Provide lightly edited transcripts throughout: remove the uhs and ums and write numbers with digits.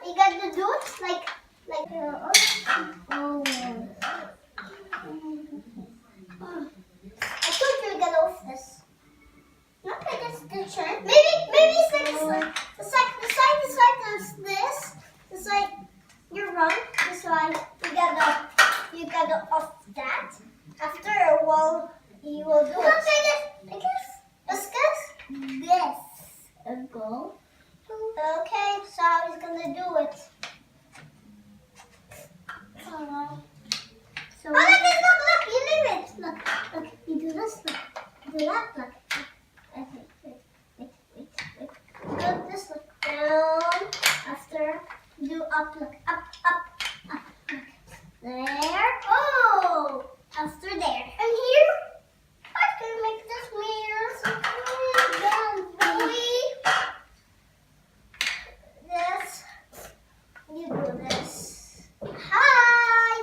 You got to do it like. Oh. I told you to get off this. Not like it's the turn. Maybe it's like the side is this. The side you're wrong. The side you gotta off that. After a while you will do it. Like this. Like this. Let's guess. This. A go. Okay, so he's gonna do it. So look, you leave it. Look, you do this, look. You do that, look. Wait. You do this, look, down. After, do up, look, up. There. Oh! After there. And here, I'm gonna make this mirror. So done, boy. This. You do this. Hi!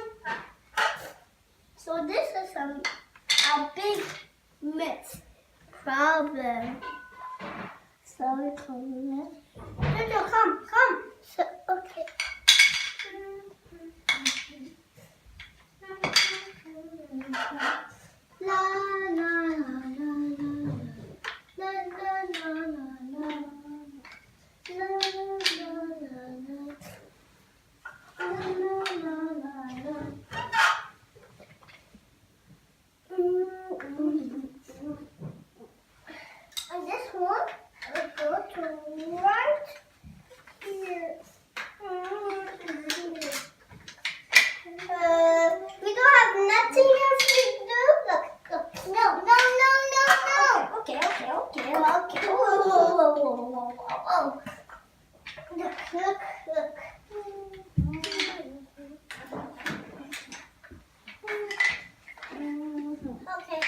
So this is a big myth problem. So we come here. No, come. So, okay. La la la la la la la and this one will go to right here. We don't have nothing else to do. Look. No. Okay. Whoa. Look. Okay.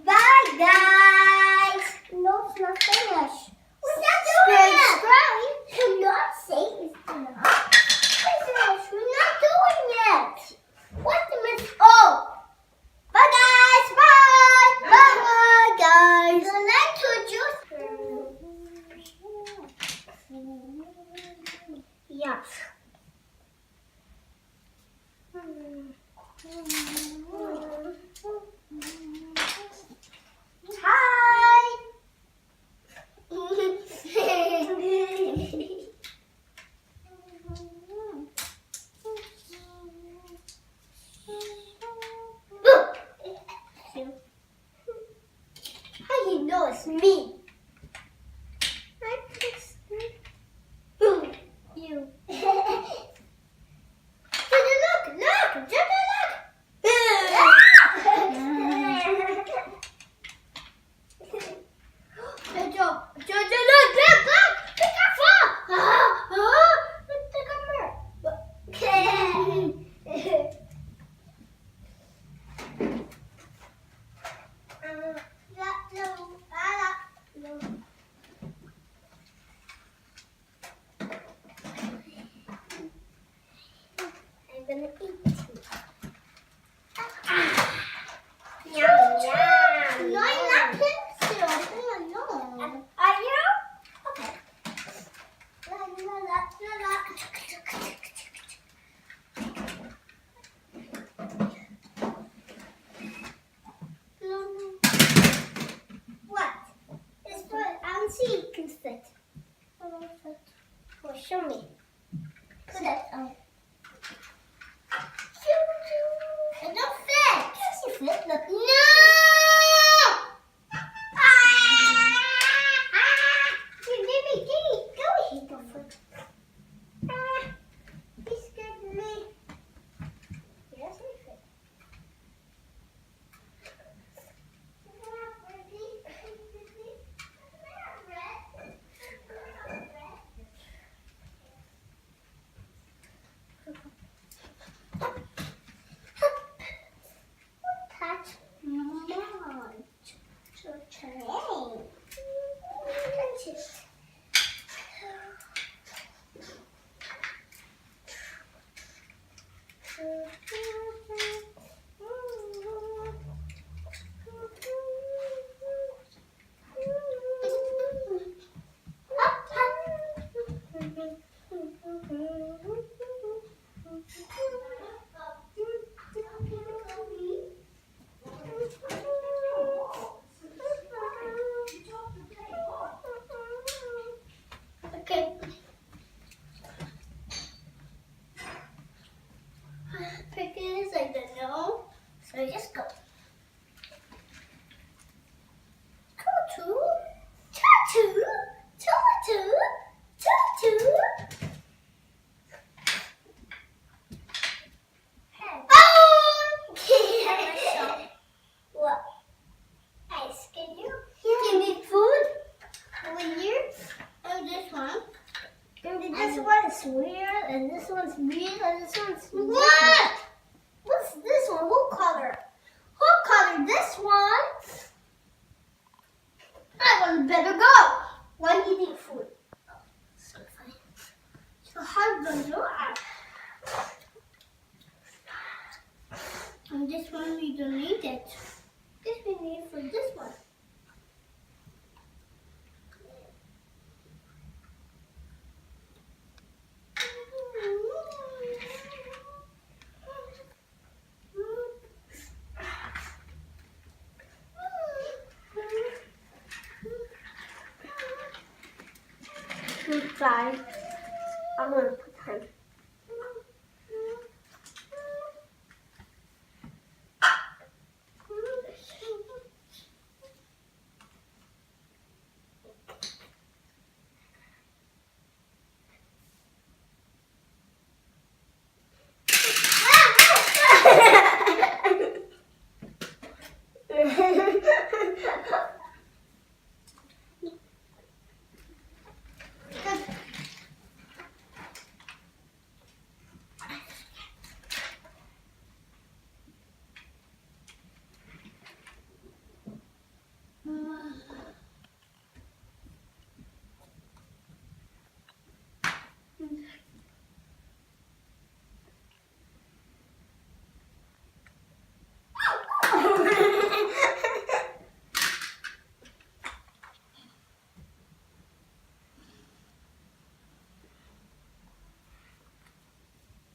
Bye, guys. No, it's not finished. We're not doing it. You're not saying it's not. We're not doing it. What's the miss? Oh. Bye, guys. Bye. Bye, guys. The light to juice. Yes. Hi. How you know it's me? I fixed it. Boom. You. Look. Jojo, look. Be careful. Look the camera. Okay. No. I'm gonna eat. Yum. No, I'm not pencil. No. Are you? Okay. La. What? It's for Auntie you can fit. Well, show me. Put it on. It don't fit. Yes, you fit. Look. No! Give me. Go ahead. He scared me. Yes, you fit. Touch. one's weird, and this one's weird, and this one's what? What's this one? What color? What color? This one? I want better go. Why eating food? So funny. So husband, you are. And this one we don't need it. This we need for this one. Goodbye. I'm gonna put time.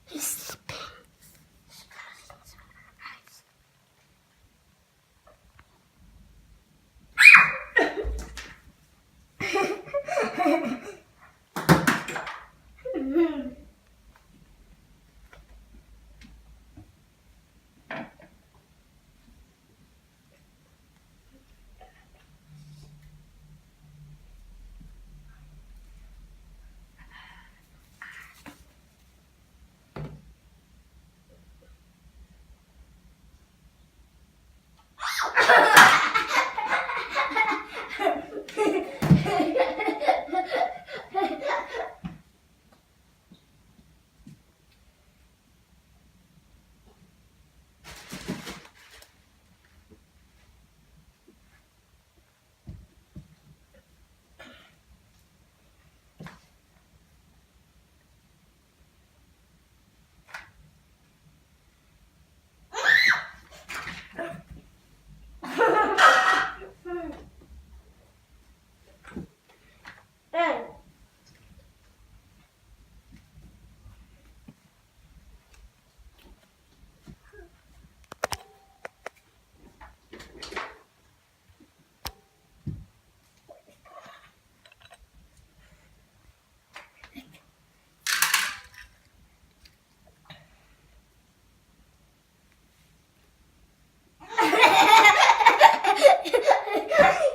He's sleeping.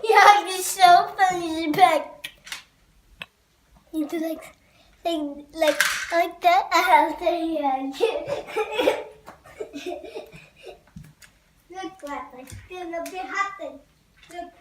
Yeah, you're so funny, Beck. You do like that. I'll tell you. Look what it's gonna be happen. Look.